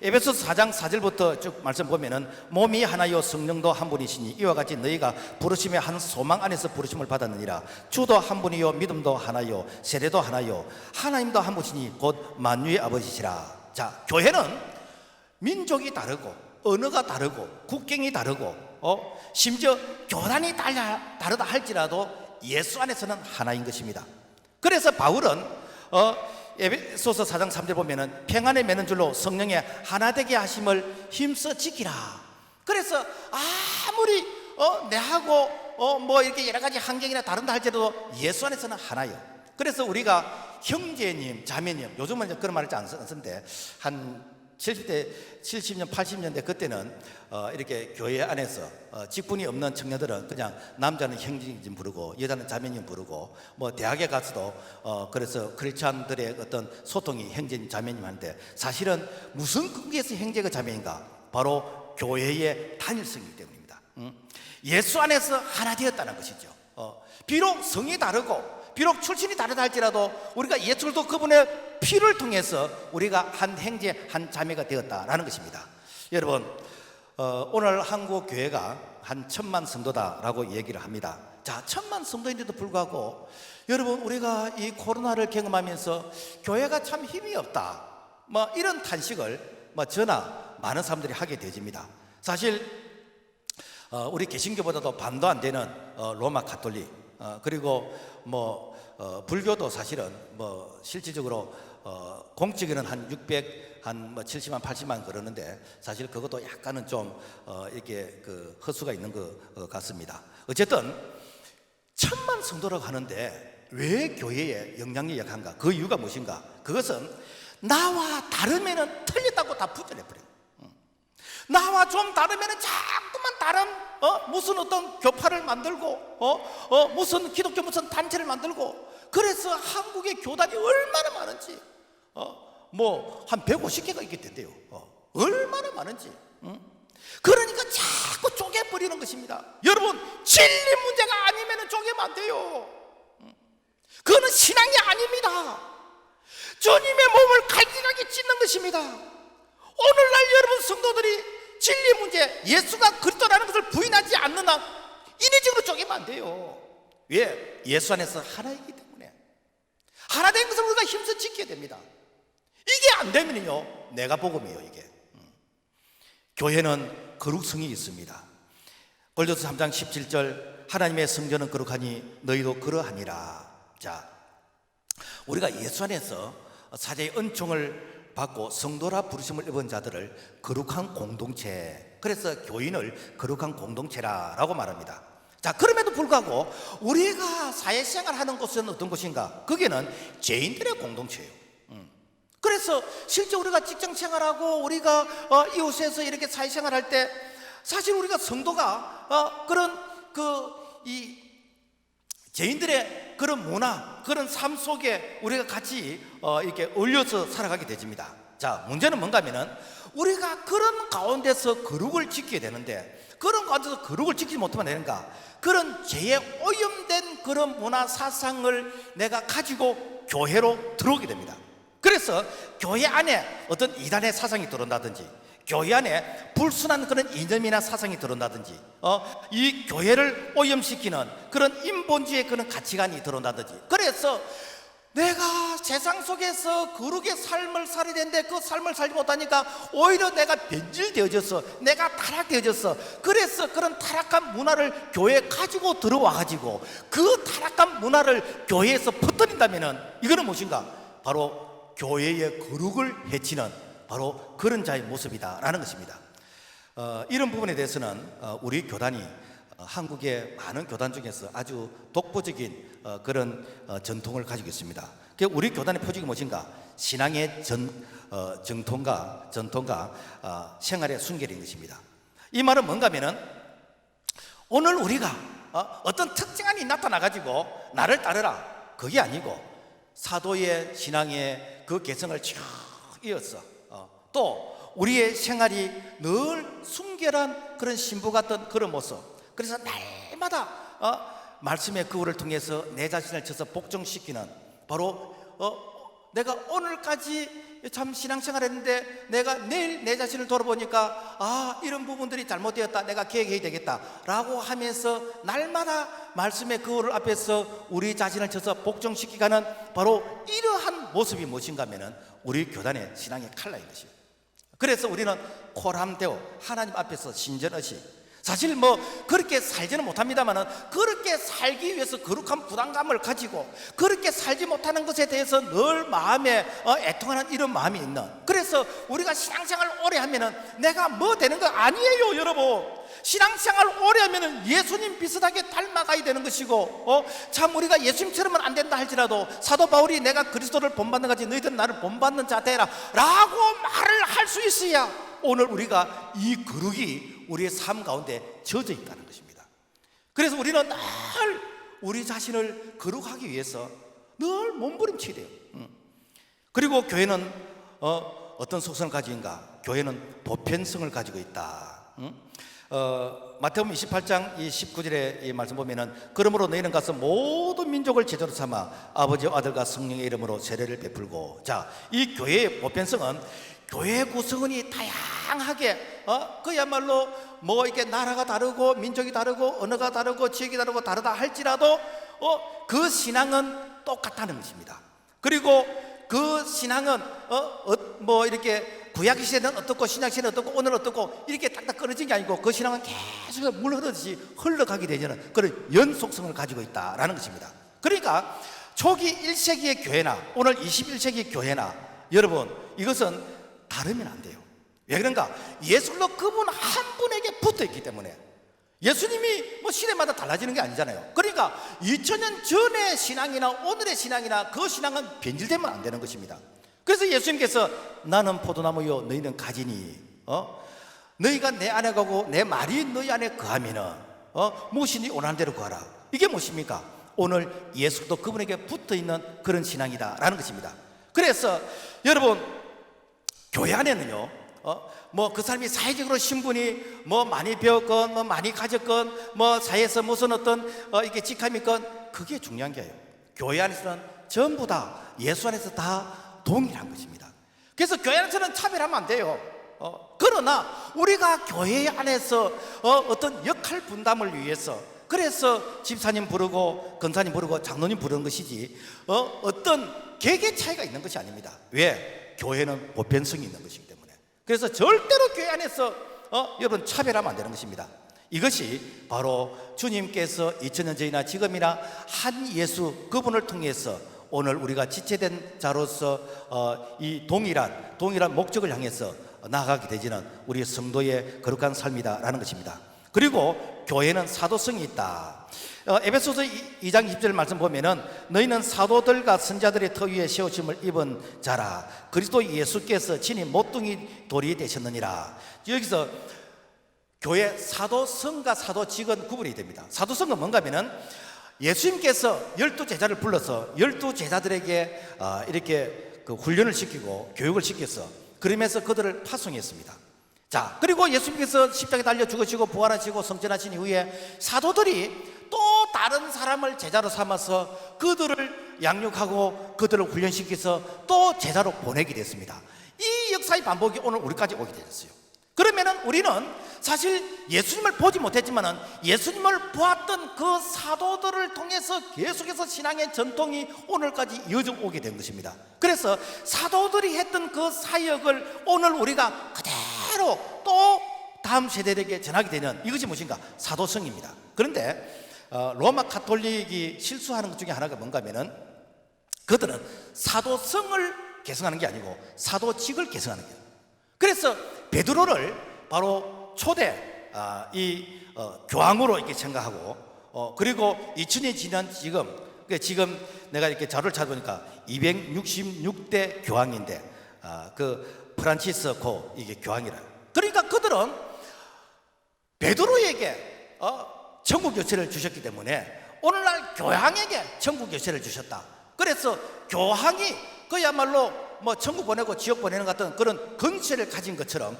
에베소서 4장 4절부터 쭉 말씀 보면은 몸이 하나요 성령도 한 분이시니 이와 같이 너희가 부르심의 한 소망 안에서 부르심을 받았느니라. 주도 한 분이요 믿음도 하나요 세례도 하나요 하나님도 한 분이시니 곧 만유의 아버지시라. 자, 교회는 민족이 다르고 언어가 다르고 국경이 다르고 심지어 교단이 다르다 할지라도 예수 안에서는 하나인 것입니다. 그래서 바울은 에베소서 4장 3절 보면은 평안에 매는 줄로 성령의 하나 되게 하심을 힘써 지키라. 그래서 아무리 내하고 뭐 이렇게 여러 가지 환경이나 다른다 할지라도 예수 안에서는 하나요. 그래서 우리가 형제님, 자매님, 요즘은 그런 말을 잘 안 쓰는데 한 70년, 80년대 그때는 이렇게 교회 안에서 직분이 없는 청년들은 그냥 남자는 형제님 부르고 여자는 자매님 부르고 뭐 대학에 가서도 그래서 크리스찬들의 어떤 소통이 형제님, 자매님 하는데 사실은 무슨 관계에서 형제가 자매인가? 바로 교회의 단일성이기 때문입니다. 예수 안에서 하나 되었다는 것이죠. 비록 성이 다르고 비록 출신이 다르다 할지라도 우리가 예수도 그분의 피를 통해서 우리가 한 형제 한 자매가 되었다라는 것입니다. 여러분 오늘 한국 교회가 한 1000만 성도다라고 얘기를 합니다. 자, 1000만 성도인데도 불구하고 여러분 우리가 이 코로나를 경험하면서 교회가 참 힘이 없다 뭐 이런 탄식을 저나 많은 사람들이 하게 되집니다. 사실 우리 개신교보다도 반도 안 되는 로마 가톨릭 그리고 불교도 사실은 실질적으로 공적으로는 한 70만 80만 그러는데 사실 그것도 약간은 좀 이렇게 허수가 있는 것 같습니다. 어쨌든 1000만 성도라고 하는데 왜 교회에 영향력이 약한가? 그 이유가 무엇인가? 그것은 나와 다르면은 틀렸다고 다 붙여내버려요. 나와 좀 다르면은 자꾸만 다른 무슨 어떤 교파를 만들고 무슨 기독교 무슨 단체를 만들고 그래서 한국의 교단이 얼마나 많은지 한 150개가 있겠던데요. 얼마나 많은지. 그러니까 자꾸 쪼개버리는 것입니다. 여러분 진리 문제가 아니면 쪼개면 안 돼요. 그거는 신앙이 아닙니다. 주님의 몸을 갈질하게 찢는 것입니다. 오늘날 여러분 성도들이 진리 문제, 예수가 그리스도라는 것을 부인하지 않는 한 인위적으로 쪼개면 안 돼요. 왜? 예수 안에서 하나이기 때문에. 하나 된 것을 우리가 힘써 지켜야 됩니다. 이게 안 되면요 내가 복음이에요. 이게 교회는 거룩성이 있습니다. 골로새 3장 17절 하나님의 성전은 거룩하니 너희도 그러하니라. 자, 우리가 예수 안에서 사제의 은총을 받고 성도라 부르심을 입은 자들을 거룩한 공동체, 그래서 교인을 거룩한 공동체라고 말합니다. 자, 그럼에도 불구하고 우리가 사회생활하는 곳은 어떤 곳인가? 거기는 죄인들의 공동체예요. 그래서 실제 우리가 직장생활하고 우리가 이웃에서 이렇게 사회생활할 때 사실 우리가 성도가 그런 이 죄인들의 그런 문화, 그런 삶 속에 우리가 같이 이렇게 어울려서 살아가게 되집니다. 자, 문제는 뭔가 하면은 우리가 그런 가운데서 거룩을 지켜야 되는데 그런 가운데서 거룩을 지키지 못하면 되는가? 그런 죄에 오염된 그런 문화 사상을 내가 가지고 교회로 들어오게 됩니다. 그래서 교회 안에 어떤 이단의 사상이 들어온다든지 교회 안에 불순한 그런 이념이나 사상이 들어온다든지 이 교회를 오염시키는 그런 인본주의의 그런 가치관이 들어온다든지 그래서 내가 세상 속에서 거룩의 삶을 살아야 되는데 그 삶을 살지 못하니까 오히려 내가 변질되어져서 내가 타락되어져서 그래서 그런 타락한 문화를 교회에 가지고 들어와가지고 그 타락한 문화를 교회에서 퍼뜨린다면 이거는 무엇인가? 바로 교회의 거룩을 해치는 바로 그런 자의 모습이다라는 것입니다. 이런 부분에 대해서는 우리 교단이 한국의 많은 교단 중에서 아주 독보적인 그런 전통을 가지고 있습니다. 우리 교단의 표적이 무엇인가? 신앙의 전통과 생활의 순결인 것입니다. 이 말은 뭔가 하면은 오늘 우리가 어떤 특징이 나타나가지고 나를 따르라 그게 아니고 사도의 신앙의 그 개성을 쭉 이었어. 또 우리의 생활이 늘 순결한 그런 신부 같은 그런 모습. 그래서 날마다 말씀의 그울을 통해서 내 자신을 쳐서 복종시키는 바로 내가 오늘까지 참 신앙생활 했는데 내가 내일 내 자신을 돌아보니까 이런 부분들이 잘못되었다, 내가 개혁해야 되겠다 라고 하면서 날마다 말씀의 그울을 앞에서 우리 자신을 쳐서 복종시키가는 바로 이러한 모습이 무엇인가 하면은 우리 교단의 신앙의 칼라인 것이에요. 그래서 우리는 코람되어 하나님 앞에서 신전하시, 사실 뭐 그렇게 살지는 못합니다만은 그렇게 살기 위해서 거룩한 부담감을 가지고 그렇게 살지 못하는 것에 대해서 늘 마음에 애통하는 이런 마음이 있는, 그래서 우리가 신앙생활 오래 하면은 내가 뭐 되는 거 아니에요. 여러분, 신앙생활 오래 하면은 예수님 비슷하게 닮아가야 되는 것이고, 참 우리가 예수님처럼은 안 된다 할지라도 사도 바울이 내가 그리스도를 본받는 같이 너희들은 나를 본받는 자 되라 라고 말을 할 수 있어야 오늘 우리가 이 거룩이 우리의 삶 가운데 젖어 있다는 것입니다. 그래서 우리는 늘 우리 자신을 거룩하기 위해서 늘 몸부림치게 돼요. 그리고 교회는 어떤 속성을 가지고 있는가? 교회는 보편성을 가지고 있다. 마태복음 28장 19절의 이 말씀 보면은 그러므로 너희는 가서 모든 민족을 제자로 삼아 아버지와 아들과 성령의 이름으로 세례를 베풀고. 자, 이 교회의 보편성은 교회 구성원이 다양하게 그야말로 뭐 이렇게 나라가 다르고 민족이 다르고 언어가 다르고 지역이 다르고 다르다 할지라도 그 신앙은 똑같다는 것입니다. 그리고 그 신앙은 뭐 이렇게 구약 시대는 어떻고 신약 시대는 어떻고 오늘은 어떻고 이렇게 딱딱 끊어진 게 아니고 그 신앙은 계속 물 흐르듯이 흘러가게 되는 그런 연속성을 가지고 있다라는 것입니다. 그러니까 초기 1세기의 교회나 오늘 21세기 교회나 여러분, 이것은 다르면 안 돼요. 왜 그런가? 예수로 그분 한 분에게 붙어 있기 때문에. 예수님이 뭐 시대마다 달라지는 게 아니잖아요. 그러니까 2000년 전의 신앙이나 오늘의 신앙이나 그 신앙은 변질되면 안 되는 것입니다. 그래서 예수님께서 나는 포도나무요 너희는 가지니 너희가 내 안에 가고 내 말이 너희 안에 거하면은 무엇이 네 원하는 대로 구하라. 이게 무엇입니까? 오늘 예수도 그분에게 붙어 있는 그런 신앙이다라는 것입니다. 그래서 여러분, 교회 안에는요 뭐 그 사람이 사회적으로 신분이 뭐 많이 배웠건 뭐 많이 가졌건 뭐 사회에서 무슨 어떤 이게 직함이 있건 그게 중요한 게 아니에요. 교회 안에서는 전부 다 예수 안에서 다 동일한 것입니다. 그래서 교회 안에서는 차별하면 안 돼요. 그러나 우리가 교회 안에서 어떤 역할 분담을 위해서, 그래서 집사님 부르고 권사님 부르고 장로님 부르는 것이지 어떤 계계 차이가 있는 것이 아닙니다. 왜? 교회는 보편성이 있는 것이기 때문에. 그래서 절대로 교회 안에서 여러분 차별하면 안 되는 것입니다. 이것이 바로 주님께서 2000년 전이나 지금이나 한 예수 그분을 통해서 오늘 우리가 지체된 자로서 이 동일한 목적을 향해서 나아가게 되지는 우리 성도의 거룩한 삶이다라는 것입니다. 그리고 교회는 사도성이 있다. 에베소서 2장 20절 말씀 보면은 너희는 사도들과 선자들의 터 위에 세우심을 입은 자라. 그리스도 예수께서 친히 모퉁이 돌이 되셨느니라. 여기서 교회 사도성과 사도직은 구분이 됩니다. 사도성은 뭔가 하면은 예수님께서 12제자를 불러서 12제자들에게 이렇게 그 훈련을 시키고 교육을 시켜서 그러면서 그들을 파송했습니다. 자, 그리고 예수님께서 십자가에 달려 죽으시고 부활하시고 성전하신 이후에 사도들이 또 다른 사람을 제자로 삼아서 그들을 양육하고 그들을 훈련시켜서 또 제자로 보내게 됐습니다. 이 역사의 반복이 오늘 우리까지 오게 되었어요. 그러면은 우리는 사실 예수님을 보지 못했지만은 예수님을 보았던 그 사도들을 통해서 계속해서 신앙의 전통이 오늘까지 이어져 오게 된 것입니다. 그래서 사도들이 했던 그 사역을 오늘 우리가 그대로 또 다음 세대에게 전하게 되는 이것이 무엇인가? 사도성입니다. 그런데 로마 가톨릭이 실수하는 것 중에 하나가 뭔가 하면은 그들은 사도성을 개성하는 게 아니고 사도직을 개성하는 거예요. 그래서 베드로를 바로 초대 교황으로 이렇게 생각하고 그리고 2000년이 지난 지금 내가 이렇게 자료를 찾아보니까 266대 교황인데 그 프란치스코 이게 교황이라요. 그러니까 그들은 베드로에게 천국 열쇠를 주셨기 때문에 오늘날 교황에게 천국 열쇠를 주셨다. 그래서 교황이 그야말로 뭐 천국 보내고 지옥 보내는 같은 그런 권세를 가진 것처럼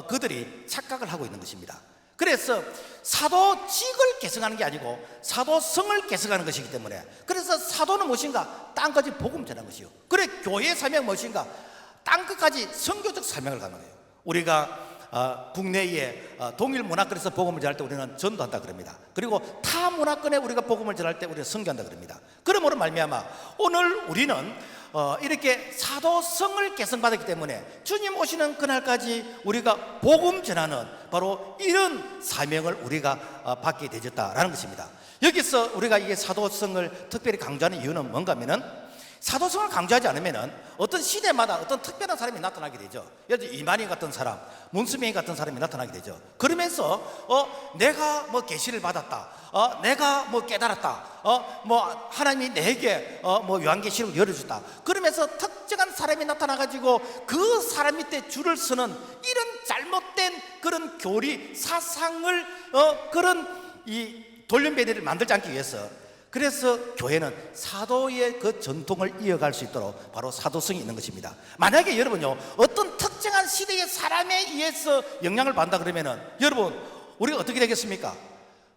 그들이 착각을 하고 있는 것입니다. 그래서 사도직을 개성하는 게 아니고 사도성을 개성하는 것이기 때문에, 그래서 사도는 무엇인가? 땅까지 복음 전하는 것이요. 그래 교회의 사명 무엇인가? 땅끝까지 선교적 사명을 가는 거예요. 우리가 국내에 동일 문화권에서 복음을 전할 때 우리는 전도한다 그럽니다. 그리고 타 문화권에 우리가 복음을 전할 때 우리는 선교한다 그럽니다. 그러므로 말미암아 오늘 우리는 이렇게 사도성을 개성받았기 때문에 주님 오시는 그날까지 우리가 복음 전하는 바로 이런 사명을 우리가 받게 되었다라는 것입니다. 여기서 우리가 이게 사도성을 특별히 강조하는 이유는 뭔가 하면은 사도성을 강조하지 않으면 어떤 시대마다 어떤 특별한 사람이 나타나게 되죠. 예를 들어 이만희 같은 사람, 문수명이 같은 사람이 나타나게 되죠. 그러면서 내가 뭐 계시를 받았다, 내가 뭐 깨달았다, 뭐 하나님이 내게 뭐 요한계시를 열어줬다. 그러면서 특정한 사람이 나타나가지고 그 사람 밑에 줄을 서는 이런 잘못된 그런 교리 사상을 그런 이 돌림배들을 만들지 않기 위해서, 그래서 교회는 사도의 그 전통을 이어갈 수 있도록 바로 사도성이 있는 것입니다. 만약에 여러분요 어떤 특정한 시대의 사람에 의해서 영향을 받는다 그러면은 여러분 우리가 어떻게 되겠습니까?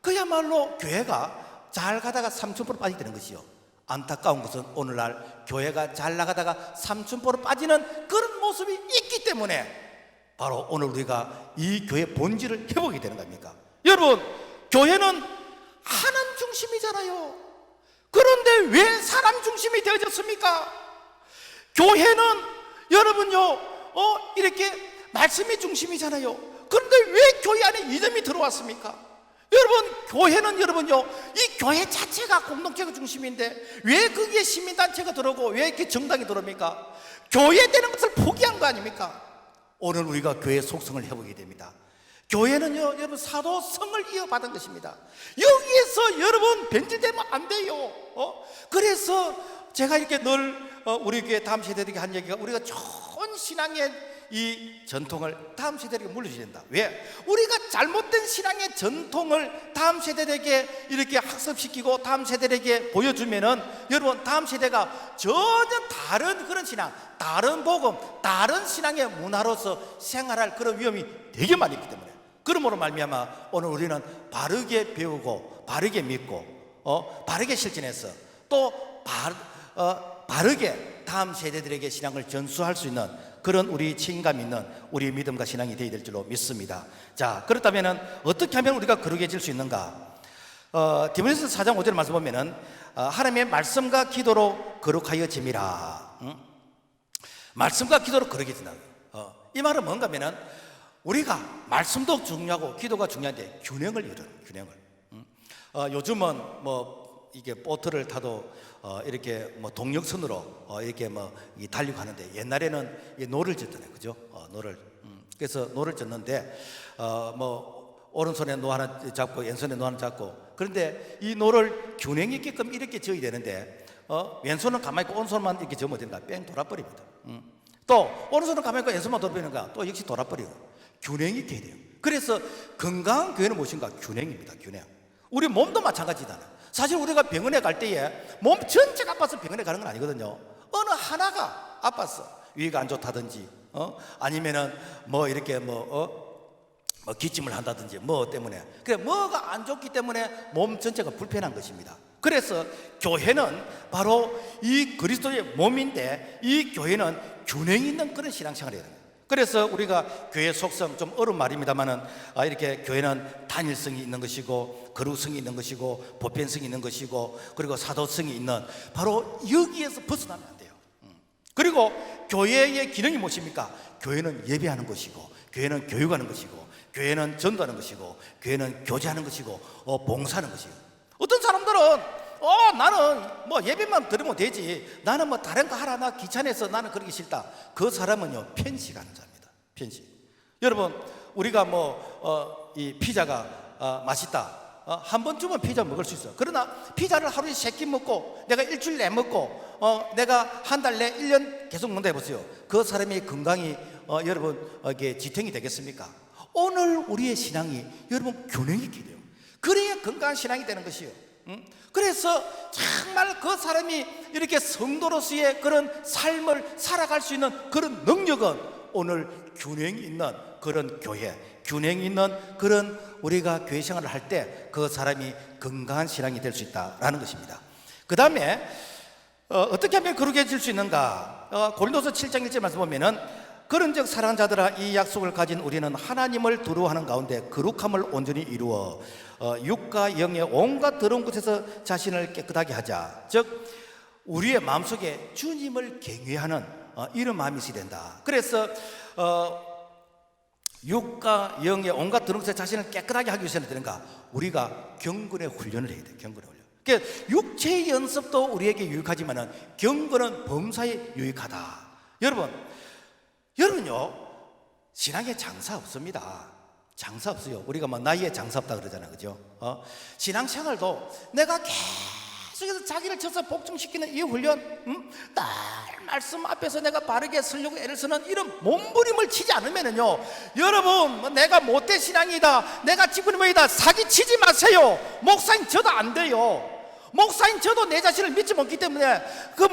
그야말로 교회가 잘 가다가 삼천포로 빠지게 되는 것이요. 안타까운 것은 오늘날 교회가 잘 나가다가 삼천포로 빠지는 그런 모습이 있기 때문에 바로 오늘 우리가 이 교회의 본질을 회복이 되는 겁니까? 여러분, 교회는 하나님 중심이잖아요. 그런데 왜 사람 중심이 되어졌습니까? 교회는 여러분요 이렇게 말씀이 중심이잖아요. 그런데 왜 교회 안에 이념이 들어왔습니까? 여러분, 교회는 여러분요 이 교회 자체가 공동체가 중심인데 왜 거기에 시민단체가 들어오고 왜 이렇게 정당이 들어옵니까? 교회 되는 것을 포기한 거 아닙니까? 오늘 우리가 교회의 속성을 해보게 됩니다. 교회는요 여러분 사도성을 이어받은 것입니다. 여기에서 여러분 변질되면 안 돼요. 그래서 제가 이렇게 늘 우리 교회 다음 세대에게 한 얘기가, 우리가 좋은 신앙의 이 전통을 다음 세대에게 물려줘야 된다. 왜? 우리가 잘못된 신앙의 전통을 다음 세대에게 이렇게 학습시키고 다음 세대에게 보여주면은 여러분 다음 세대가 전혀 다른 그런 신앙, 다른 복음, 다른 신앙의 문화로서 생활할 그런 위험이 되게 많이 있기 때문에, 그러므로 말미암아 오늘 우리는 바르게 배우고 바르게 믿고 바르게 실천해서 또 바르게 다음 세대들에게 신앙을 전수할 수 있는 그런 우리 책임감 있는 우리 믿음과 신앙이 되어야 될 줄로 믿습니다. 자, 그렇다면 어떻게 하면 우리가 거룩해질 수 있는가? 디모데후서 4장 5절 말씀 보면은 하나님의 말씀과 기도로 거룩하여짐이라. 말씀과 기도로 거룩해진다. 이 말은 뭔가 하면은 우리가 말씀도 중요하고 기도가 중요한데 균형을 이루는 균형을. 요즘은 뭐 이게 보트를 타도 이렇게 뭐 동력선으로 이렇게 뭐 달리고 하는데 옛날에는 노를 젓잖아요, 그죠? 노를. 그래서 노를 젓는데 뭐 오른손에 노 하나 잡고 왼손에 노 하나 잡고, 그런데 이 노를 균형 있게끔 이렇게 져야 되는데 왼손은 가만히 있고 오른손만 이렇게 져면 된다. 뺑 돌아버립니다. 또 오른손은 가만히 있고 왼손만 돌아버리는가 또 역시 돌아버리고. 균형 있게 해야 돼요. 그래서 건강한 교회는 무엇인가? 균형입니다. 균형. 우리 몸도 마찬가지잖아요. 사실 우리가 병원에 갈 때에 몸 전체가 아파서 병원에 가는 건 아니거든요. 어느 하나가 아팠어. 위가 안 좋다든지 아니면은 뭐 이렇게 뭐 기침을 한다든지 뭐 때문에, 그래 뭐가 안 좋기 때문에 몸 전체가 불편한 것입니다. 그래서 교회는 바로 이 그리스도의 몸인데 이 교회는 균형 있는 그런 신앙생활을 해야 됩니다. 그래서 우리가 교회 속성, 좀 어려운 말입니다만은 이렇게 교회는 단일성이 있는 것이고 거룩성이 있는 것이고 보편성이 있는 것이고 그리고 사도성이 있는, 바로 여기에서 벗어나면 안 돼요. 그리고 교회의 기능이 무엇입니까? 교회는 예배하는 것이고 교회는 교육하는 것이고 교회는 전도하는 것이고 교회는 교제하는 것이고 봉사하는 것이고. 어떤 사람들은 나는 뭐 예배만 들으면 되지, 나는 뭐 다른 거 하라, 나 귀찮아서 나는 그러기 싫다. 그 사람은요 편식하는 자입니다. 편식. 여러분, 우리가 이 피자가 맛있다, 한 번쯤은 피자 먹을 수 있어. 그러나 피자를 하루에 3끼 먹고 내가 일주일 내 먹고 내가 한 달 내 1년 계속 먹는다 해보세요. 그 사람의 건강이 여러분 이게 지탱이 되겠습니까? 오늘 우리의 신앙이 여러분 균형 있게 돼요. 그래야 건강한 신앙이 되는 것이요. 그래서 정말 그 사람이 이렇게 성도로서의 그런 삶을 살아갈 수 있는 그런 능력은 오늘 균형 있는 그런 교회, 균형 있는 그런 우리가 교회 생활을 할 때 그 사람이 건강한 신앙이 될 수 있다라는 것입니다. 그 다음에 어떻게 하면 거룩해질 수 있는가? 고린도서 7장 1절 말씀 보면은 그런즉 사랑하는 자들아, 이 약속을 가진 우리는 하나님을 두려워하는 가운데 거룩함을 온전히 이루어 육과 영의 온갖 더러운 것에서 자신을 깨끗하게 하자. 즉 우리의 마음속에 주님을 경외하는 이런 마음이 있어야 된다. 그래서 육과 영의 온갖 더러운 것에서 자신을 깨끗하게 하기 위해서는 되는가? 우리가 경건의 훈련을 해야 돼. 경건의 훈련. 그러니까 육체의 연습도 우리에게 유익하지만은 경건은 범사에 유익하다. 여러분요, 신앙에 장사 없습니다. 장사 없어요. 우리가 뭐 나이에 장사 없다 그러잖아요, 그죠? 신앙생활도 내가 계속해서 자기를 쳐서 복종시키는 이 훈련, 날 말씀 앞에서 내가 바르게 서려고 애를 쓰는 이런 몸부림을 치지 않으면은요, 여러분, 뭐 내가 못된 신앙이다, 내가 지구님이다, 사기치지 마세요. 목사님 저도 안 돼요. 목사님 저도 내 자신을 믿지 못기 때문에,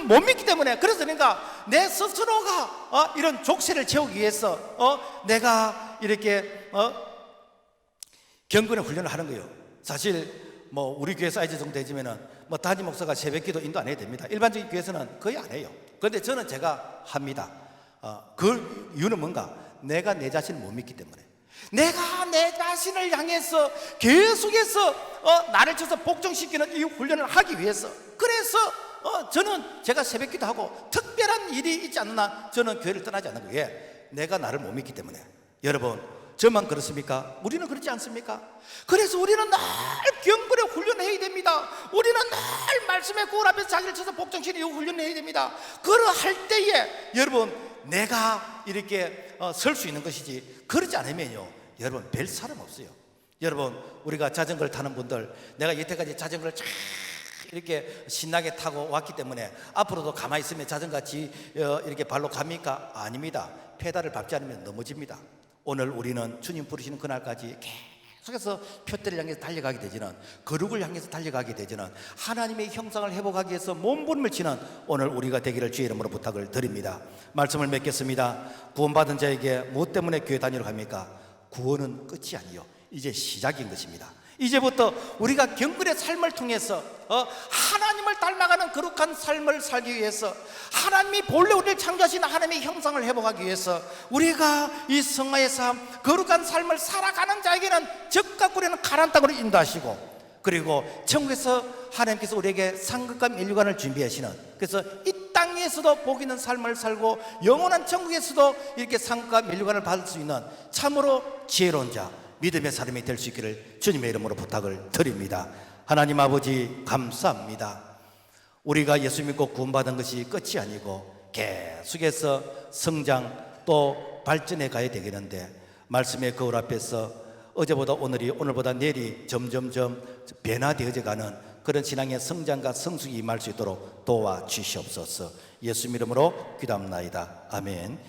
못 믿기 때문에, 그래서 내가 내 스스로가 이런 족쇄를 채우기 위해서 내가 이렇게 경건의 훈련을 하는 거예요. 사실 뭐 우리 교회 사이즈 정도 되지면은 뭐 담임 목사가 새벽기도 인도 안 해도 됩니다. 일반적인 교회에서는 거의 안 해요. 그런데 저는 제가 합니다. 그 이유는 뭔가? 내가 내 자신을 못 믿기 때문에. 내가 내 자신을 향해서 계속해서 나를 쳐서 복종시키는 이 훈련을 하기 위해서, 그래서 저는 제가 새벽기도 하고 특별한 일이 있지 않나 저는 교회를 떠나지 않는 거예요. 내가 나를 못 믿기 때문에. 여러분, 저만 그렇습니까? 우리는 그렇지 않습니까? 그래서 우리는 늘 경건의 훈련을 해야 됩니다. 우리는 늘 말씀의 거울 앞에서 자기를 쳐서 복종시키는 이 훈련을 해야 됩니다. 그러할 때에 여러분, 내가 이렇게 설 수 있는 것이지, 그러지 않으면요, 여러분, 별 사람 없어요. 여러분, 우리가 자전거를 타는 분들, 내가 여태까지 자전거를 쫙 이렇게 신나게 타고 왔기 때문에 앞으로도 가만히 있으면 자전거같이 이렇게 발로 갑니까? 아닙니다. 페달을 밟지 않으면 넘어집니다. 오늘 우리는 주님 부르시는 그날까지 계속해서 표대를 향해서 달려가게 되지는, 거룩을 향해서 달려가게 되지는, 하나님의 형상을 회복하기 위해서 몸부림을 치는 오늘 우리가 되기를 주의 이름으로 부탁을 드립니다. 말씀을 맺겠습니다. 구원받은 자에게 무엇 때문에 교회 다니려고 합니까? 구원은 끝이 아니요, 이제 시작인 것입니다. 이제부터 우리가 경건의 삶을 통해서 하나님을 닮아가는 거룩한 삶을 살기 위해서, 하나님이 본래 우리를 창조하신 하나님의 형상을 회복하기 위해서 우리가 이 성화의 삶, 거룩한 삶을 살아가는 자에게는 적과 꿀에는 가란 땅으로 인도하시고, 그리고 천국에서 하나님께서 우리에게 상급과 면류관을 준비하시는, 그래서 이 땅 위에서도 복 있는 삶을 살고 영원한 천국에서도 이렇게 상급과 면류관을 받을 수 있는 참으로 지혜로운 자, 믿음의 사람이 될 수 있기를 주님의 이름으로 부탁을 드립니다. 하나님 아버지, 감사합니다. 우리가 예수 믿고 구원받은 것이 끝이 아니고 계속해서 성장 또 발전해 가야 되겠는데, 말씀의 거울 앞에서 어제보다 오늘이, 오늘보다 내일이 점점점 변화되어져 가는 그런 신앙의 성장과 성숙이 임할 수 있도록 도와주시옵소서. 예수 이름으로 기도합나이다. 아멘.